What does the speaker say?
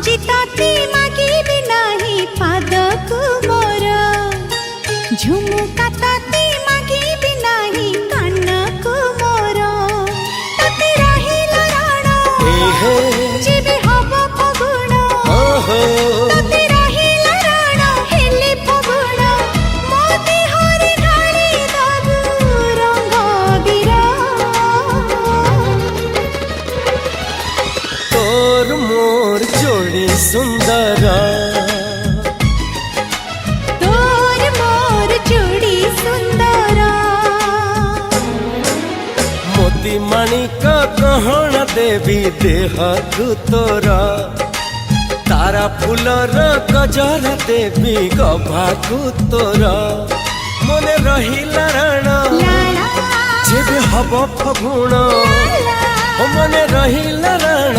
जिताती मागिबी नाही पादकु मोर झुमुका ताती मागिबी नाही कानकु मोर ताते रहिला राण जेबे हब फगुण ताते रहिला राण हेले फगुण मो देहरे ढाली दबु रंग बिरा तोर मोर जोड़ी सुंदर तोर मोर जोड़ी सुंदर मोती माणिक गहना देवी देह तू तोर तारा फूलर गजर देवी गभाकू तोर मने रहिला राण जेबे हब फगुण मने रहिला राण